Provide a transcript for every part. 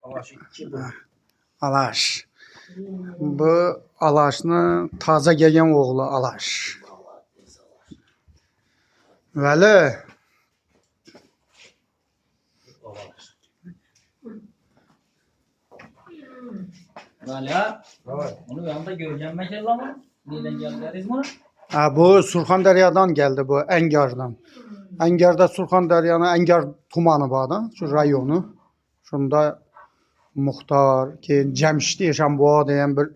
Alaş 2 bu. Alaş. Bu Alaş'ın taze gelen oğlu Alaş. Vəli. Alaş. Hala, Evet. onu yanında göreceğim ben şey lan. Nereden geldiniz bunu? Ha, bu Surxondaryodan geldi bu Engar'dan. Engar'da Surxondaryo'nun Engar tumanı var da, şu rayonu. Şunda muhtar, keyin Cəmşid Eşanboğa deyen bir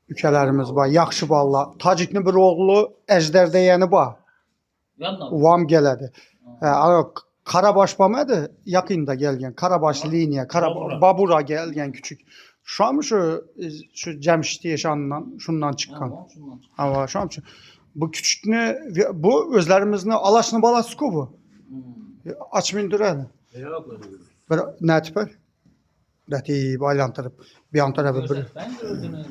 ülkelerimiz var. Yaxşı valla. Tacikli bir oğlu Ejder deyeni var. Yanına. Uvam geledi. Karabaş bamadı yakında gelgen. Karabaş liniye, Babura gelgen küçük. Şu an şu Cemşit yaşanından şundan çıkan. Tamam, şundan. Hava şu an bu küçükne bu özlerimizin Alaşını balası ko bu. Aç mindirədi. Yok öyle. Bir ne tipər? Dəti baylantırıb bir an tərəfə bir. Ben gördüğünü.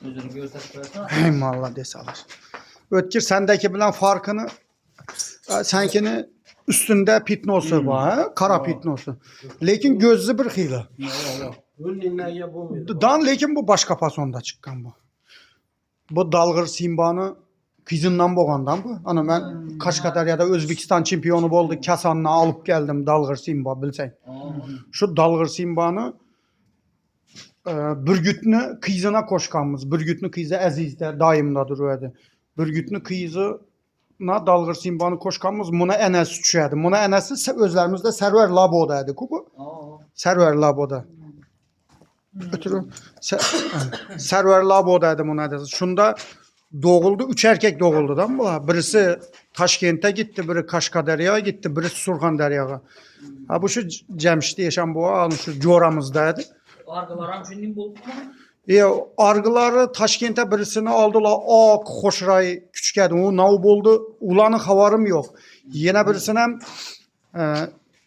Özünü göstersen. Hey Allah desə alır. Ötkir sendeki bilen farkını senkini üstünde pitnosu var, ha? Kara pitnosu. Lekin gözlü bir xeyli. Yok. Ünlüler ya bu muydu? Dan lekin bu başka fasonda çıkan bu. Bu dalgır simbanı kızından boğandan bu. Ana ben Kaşqadaryoda Özbekistan çempionu oldu. Kasanını alıp geldim dalgır simba bilsen. Şu dalgır simbanı Bürgütnü kıyızına koşkanımız. Bürgütnü kıyızı Əzizdə daimda duruyordu. Bürgütnü kıyızına dalgır simbanı koşkanımız buna enesi düşüyordu. Buna enesi özlerimizde Server Labo'daydı bu. Server Labo'da. Ötürü Server Labo'daydı buna enesi. Şunda doğuldu. 3 erkek doğuldu da bu. Birisi Taşkent'e gitti, biri Kaşqadaryo'ya gitti, birisi Surxondaryo'ya. Ha bu şu Cəmşid Eşanboğa, şu coramızdaydı. Argılar şimdi bulduk mu? Argıları Taşkent'e birisini aldılar. Ak, Xoşray, küçükedi. O nav oldu. Ulanın havarım yok. Yine birisine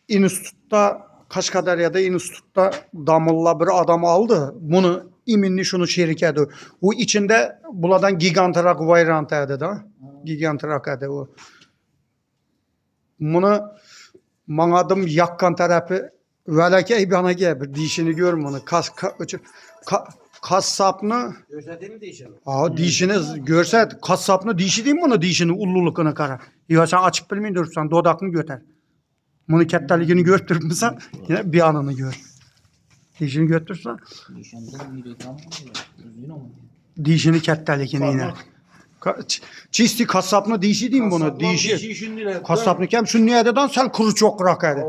institutta, Kaşqadaryo'da institutta damılla bir adam aldı. Bunu iminli şunu şerikedi. O içinde buladan gigantrak vayrant edi da. Gigantrak edi o. Bunu manadım yakkan tarafı veleke bana gel bir dişini görme onu. Kasapını Gösterdi mi değişelim? dişini görse kasapını dişi değil mi onu dişini ullulukunu kara. Ya sen açıp bilmeyin durursan dodakını göter. Bunu ketteligini götürürsen yine bir anını gör. Dişini götürürsen dişini ketteligini yine. Çisti kasapını dişi değil mi bunu? Dişi. Kasapını kem şu niyededen sen kuru çok rakaydı.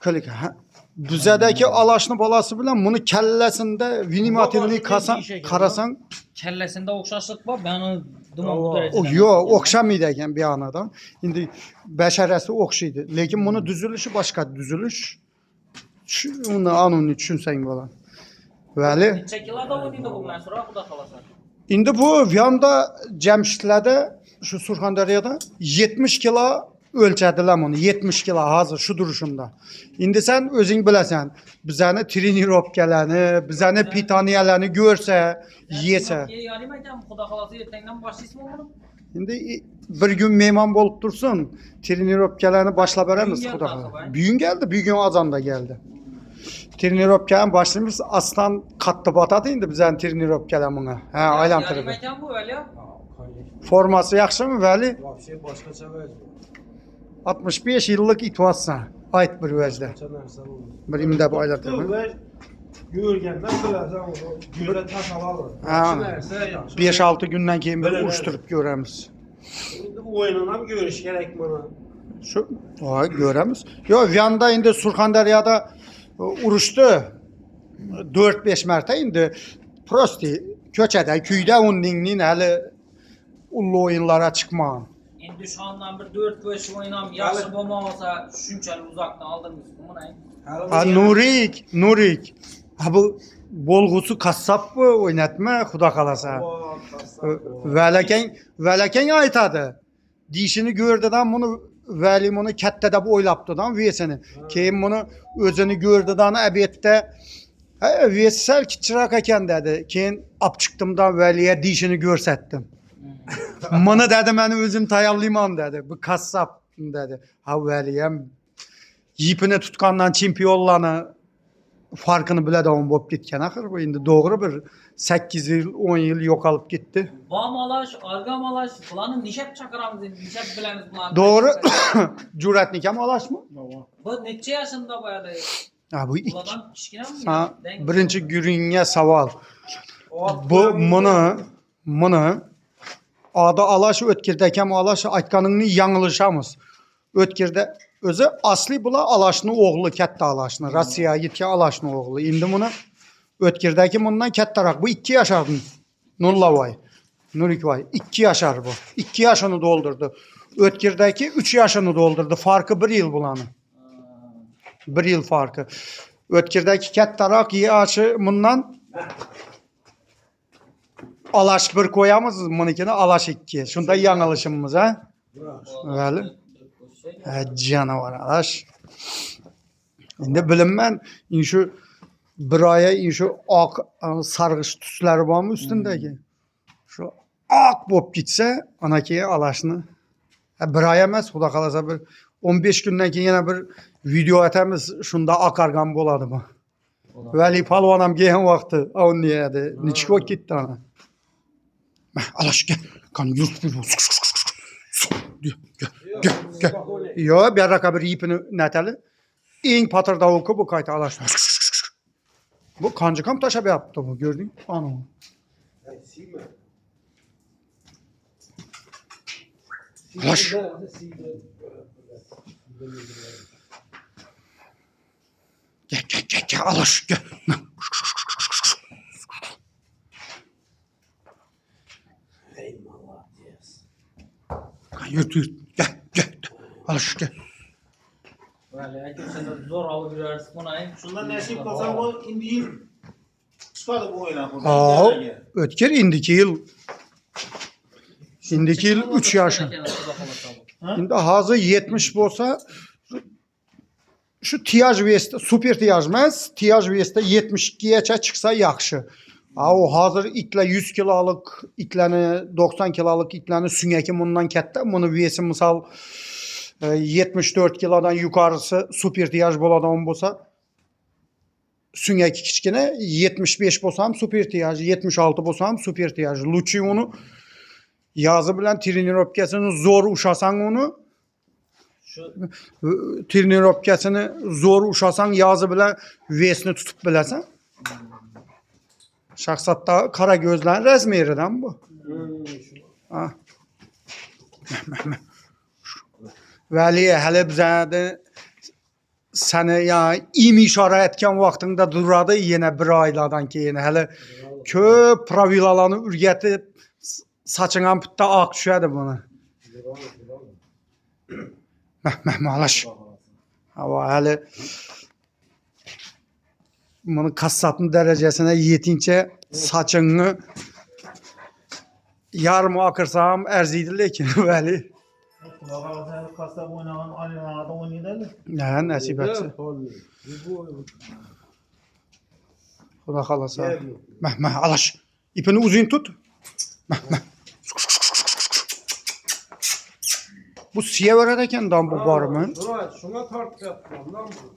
Kalik. Düzedeki Alaşlı balası bilen bunu kellesinde vinimatilini karasan. Kellesinde okşaşlık var. Ben onu duman bu derecede. Yok okşamaydı bir anadan. Şimdi beşeresi okşaydı. Lakin bunu düzülüşü başka düzülüş. Onu anını düşünsen falan. Vəli. Çekilada oynaydı bu ben sonra bu da kalasın. İndi bu Viyanda Cəmşidlərdə şu Surxondaryoda 70 kilo ölçədilər bunu. 70 kilo hazır şu duruşunda. İndi sen özün biləsən. Bizəni trenirovkələrini, bizəni pitaniyələrini görsə, yesə. Yani ben Xuda kalası ertenden başlayısın onu. İndi bir gün mehman bolup dursun. Trenirovkələrini başla verəmiz Bugün Xuda geldi kalası. aslında. Bugün geldi, bir gün azan da geldi. Trenirovkələrini başlamış aslan katlı batadı indi bizən trenirovkələrini. Hə, aylantırdı. Yani bu öyle ya. Forması yaxşı mı Vəli? Vapşe başka çevez. 65 yıllık itvatsan. Ait bir vəzdə. Bir imdə bu aylardır. Görgenden bilərsən onu. Göre taş alalım. Ha. Kimərsə yaxşı. 5-6 gündən keyin bir Belə, uçturup görəmiz. İndi bu oyununa mı görüş gerek bana? Şu, görəmiz. Yo, Viyanda indi Surxondaryoda uruşdu. 4-5 mərtə indi prosti köçədə, küydə onun hələ ullu oyunlara çıxmağın. Şimdi şu andan bir 4-5 oynam yaxşı bomba olsa şunçalı uzaktan aldırmış. Bu ne? Ha, Nurik. Ha bu bolğusu kassap mı oynatma Xuda kalasa. Veleken aytadı. Dişini gördüdən bunu Vəli bunu kəttədə bu oylapdıdan vesini. Keyin bunu özünü gördüdən əbətdə vesel kiçirak eken dedi. Keyin ap çıktımdan Vəliyə dişini görsətdim. Bunu dedi, mən özüm tayallayman dedi. Bu kassap dedi. Ha Vəliyəm yipini tutkandan çempionlarını farkını bile davam bolup ketken axir bu endi doğru bir 8 yıl 10 yıl yo'qolib ketdi. Bamalaş, argamalaş, bularni nishab chaqiramiz endi, nishab bilamiz bularni. Doğru. Cüretnik ham alaşmı? Bu necha yaşında boyada? Ha bu ikki. Bulardan kichkinami? Ha, birinchi Gürünge savol. Bu mını ada alaş ötkirdekem alaş aytganingni yanglışamiz. Ötkirde özü asli bula alaşını oğlu katta alaşını. Rossiya yetken alaşını oğlu. Indi bunu ötkirdeki bundan kattaroq. Bu 2 yaşardı. Nurlavay. Nurikvay. 2 yaşar bu. 2 yaşını doldurdu. Ötkirdeki 3 yaşını doldurdu. Farkı 1 yıl bulanı. 1 yıl farkı. Ötkirdeki kattaroq yaşı bundan alaş bir koyamız mınikini alaş 2. Şunda yanılışımız ha. Öyle. Canavar alaş. Endi bilinmem şu bir aya şu ak sargış tüsleri var mı üstündeki? Şu ak bop gitse anaki alaşını bir ay emas xudo kalasa bir 15 günden keyin yana bir video atamiz şunda akargan bo'ladi bu. Vali palvon ham kelgan vaqti o niyadi. Nechko ketdi ana. Alash gel. Kan yurt bir. Gel. Yo, bir raka bir ipini netali. Eng patırdavuku bu kayta alash. Bu kancık ham taşab yaptı bu gördün? Ana. Alash. Gel alaş gel. Yürü gel. Alaş gel. Böyle kimse de zor alıp yürürsün buna. Şundan nasip olsa o indi çıkadı bu oyuna. Aa, ötker indiki yıl. Indiki yıl 3 yaşı. Şimdi hazır 70 olsa şu tiyaj veste, super tiyaj emas, tiyaj veste 72'ye çıksa yaxşı. O hazır itle 100 kiloluk itleni, 90 kiloluk itleni süngeki bundan katta. Bunu vesi misal 74 kilodan yukarısı super tiyaj bo'ladigan bo'lsa, süngeki kichkina 75 bo'lsa ham super tiyaj, 76 bo'lsa ham super tiyaj. Lучше onu yazı bilen trenirovkasini zo'r ushasan onu Şu trenirovkasini zo'r ushasan yazı bilen vesni tutib bilasan. Şahsatda kara gözlerin razmeridan bu. Ha. Vali hele bize seni ya im işare etken vaktinde duradı yine bir aylardan keyin hele köp pravilalarını ürgetip saçınan pütte ak düşedi bunu. Malaş. Ama hele bunu kasatın derecesine yetince saçını yarım akırsam erziydi lekin veli. Kulağa sen kasta oynayan aynı oynuyorlar. Ya nasip etse. Xudo xolasa. Alaş. İpini uzun tut. Bu siyeveredeken dam bu var mı? Şuna tart yapmam lan bu.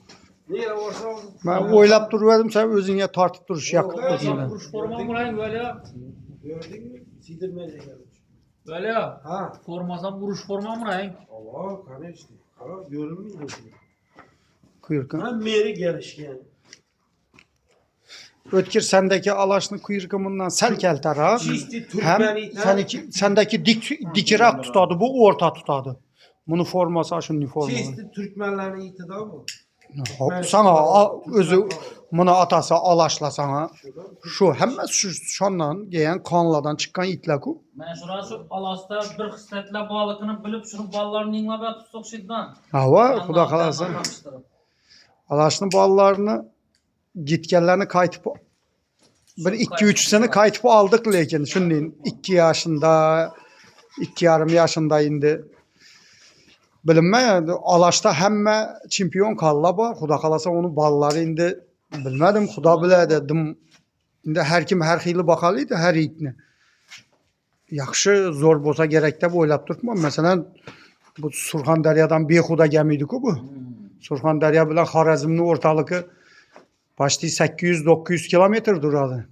Niye varsa Ben oylap duruyordum sen özüne tartıp duruş yakıp kuruş forman burayın böyle ya. gördün mü? Sidirmeye gelmiş. Böyle ya. Ha. Formasam kuruş forman burayın. Allah kana işte. Kana görünmüyor mu? Kuyrukun. Ha meri gelişken. Ötkir sendeki alaşını kuyrukımından sel kelter ha. Çisti Hem Türkmeni. sendeki dikirak tutadı bu orta tutadı. Bunu forması şunun forması. Çisti Türkmenlerin itida mı? Sana özü bunu atasa alaşla sana. Şu hemen şundan geyen kanladan çıkan itlaku. Ben şurası alasta bir hissetle balıkını bilip şunu ballarını inlap tutsak şeyden. Hava Xudo xolasa. Alaşının ballarını gitkenlerini kaytıp bir 2-3 sene kaytıp aldık lekin şunun 2 yaşında 2,5 yaşında indi. Bilinme alaşta hemme çempiyon kalla var. Xudo xolasa onun balları indi bilmedim Xudo bile dedim. Indi her kim her xili bakalıydı her itni. Yaxşı zor bolsa gerek de oylap durmam. Mesela bu Surxondaryodan bexuda gemiydi ku bu. Surxondaryo bilan Xorazmning o'rtaligi başta 800-900 kilometr duradi.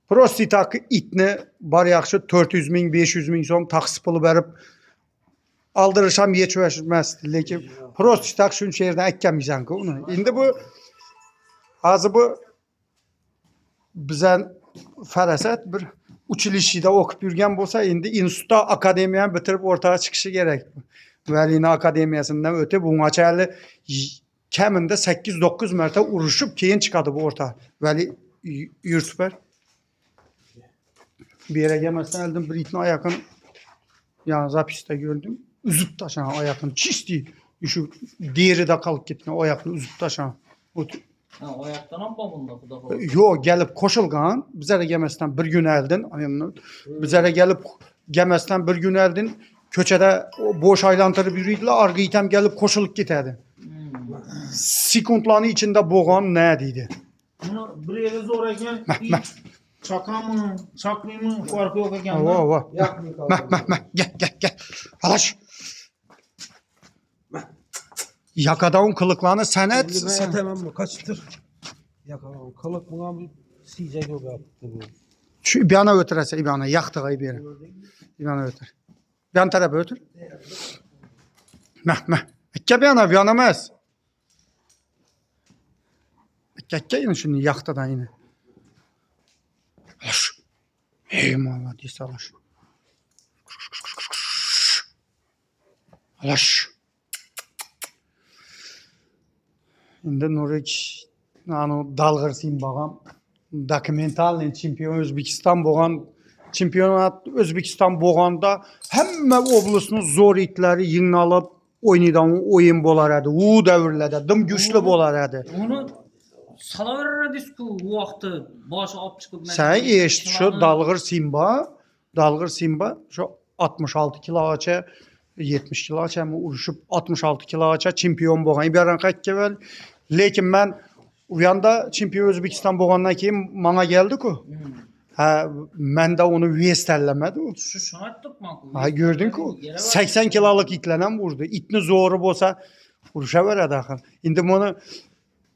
Prosti tak itni bar yaxshi 400 ming, 500 ming so'm taksi puli berib aldırışam yetişmez. Lekin prosti tak shuncha yerdan aytganmisan-ku uni. Endi bu hozir bu bizan farasat bir uchilishida o'qib yurgan bo'lsa, endi institutda akademiyani bitirib o'rtaga chiqishi kerak. Valini akademiyasidan o'tib, bungacha hali kamida 8-9 marta urushib keyin chiqadi bu o'rta. Vali Yusupar. Bir yere gelmezsen eldim bir itni ayakını yani zapiste gördüm. Üzüp taşan ayakını çisti. Şu deride kalıp gitme ayakını üzüp taşan. Ha, ayaktan amma bunda xudo xohlasa. Yo gelip koşulgan. Bizlere gelmezsen bir gün eldin. Bizlere gelip gelmezsen bir gün eldin. Köçede boş aylantırıp yürüydüler. Arka item gelip koşulup giderdi. Sekundların içinde boğan neydi? Bunu bir yere zor eken. Çakamı, çakmayımı farkı yok eken. Ava. Gel. Alaş. Yakadağın kılıklarını sen et. Sen tamam mı? Kaçtır. Yakalan. Kılık buna bir siyecek yok yaptı. Şu bir ana ötürese, bir ana yaktığı bir yere. Bir ana ötür. Bir an tarafa ötür. Ekki bir ana mez. Ekki yine şunu yaktıdan yine. Alaş. Eyvallah diyse alaş. Alaş. Şimdi Nurik dalgırsın bağam. Dokumentalny çempion Özbekistan boğan çempionat Özbekistan boğanda hemme oblusunu zor itleri yığın alıp oynayan oyun bolar edi. U dövrlerde dım güçlü bolar edi. Onu salavererdisku bu vaqtı başı alıp çıkıp Sen eşit şu Dalgır Simba şu 66 kilogacha 70 kilogacha mı uruşup 66 kilogacha çempion boğan. İberan qaytkevel. Lekin ben uyanda çempion Özbekistan boğandan keyin bana geldi ku. Ha, ben de onu vestelemedi. Şu aytdık mı? Ha gördün ku. 80 kiloluk itlenen vurdu. İtni zoru bolsa vuruşa veredi axir. Endi bunu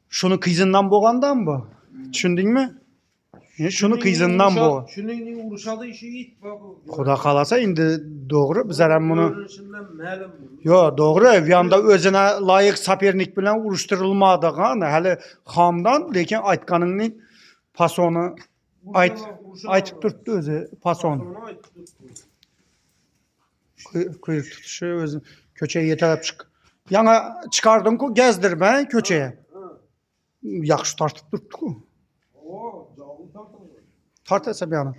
şunu kıyzından boğandan bu. Düşündün mü? Şunu kıyzından bu. Şunun vuruşadı işi it. Xuda qalasa endi doğru biz hem bunu Görünüşünden məlum. yo doğru bir yanda özüne layık sapernik bilen uruşturulmadı qan. Hali xamdan lekin aytqaningning pasonu aytıp turttu özü pason. Kuyruk tutuşu özü köçeye yetelep çık. Yana çıkardın ku gezdirme köçeye. Yaxşı tartıp turttu ku. Tart etse bir yana.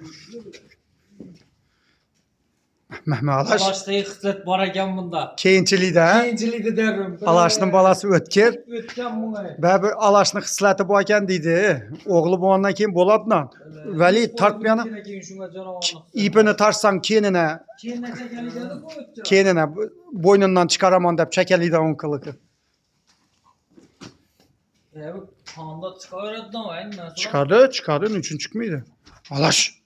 Mehmet Alaş. Alaştığı xislet var eken bunda. Keyinçiliği de. Keyinçilikte derim. Alaş'ın balası Ötker. Ötken buna. Bəbir Alaş'ın xislati bu eken deydi. Oğlu bu ondan keyin boladla. Veli tart bir yana. İpini tartsan kenine. Kenine boynundan çıkaraman deyip çekeliydi onun kılıkı. Kanda çıkardı mı? Çıkardı. Üçün çıkmıydı. Alaş.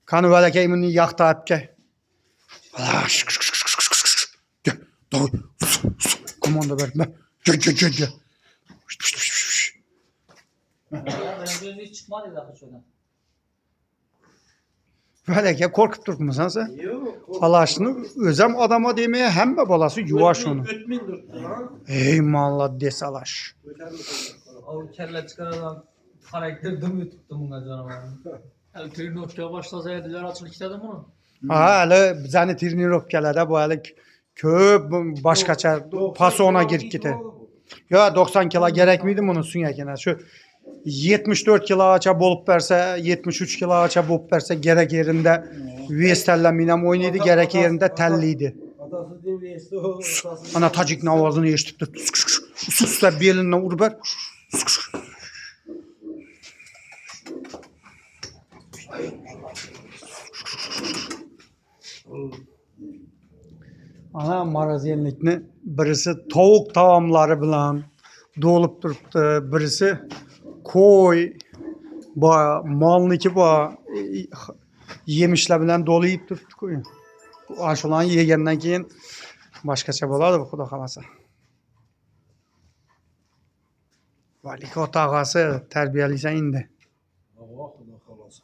Kanı velekeyimini yaktı hepke. Alaş. Gel. Doğru. Komanda verme. Gel. Gözü çıkmadı daha şuradan. Veleke korkup durmusan sen. Yok. Alaşını özem adama demeye hem de balası yuvaş onu. Ötmin durdu lan. Ey mallah des Alaş. O kelle çıkaran karakter dümü tuttu bunga canavarını. Trenirovkaya başlasaydılar açılık istedim bunu. Ha hele bizani trenirovkalarda bu hele köp başkaça pasona girip gitti. Ya 90 kilo gerek miydi bunun sünyekine? Şu 74 kilo aça bolup verse, 73 kilo aça bolup verse gerek yerinde Vesterleminem oynadı, gerek yerinde telliydi. Atası devriyesi o. Ana Tacik'in avazını eşitip sus da belinden vur ver. Ana maraziyenlikni birisi tavuk taamları bilan dolup turuptu, birisi koy malniki yemişler bilan doluyup turuptu koyun. Aşulan yegenden keyin başkaça boladı bu xudo xolasa. Valik ot ağası tərbiyəliysən indi. Allah Allah xalası.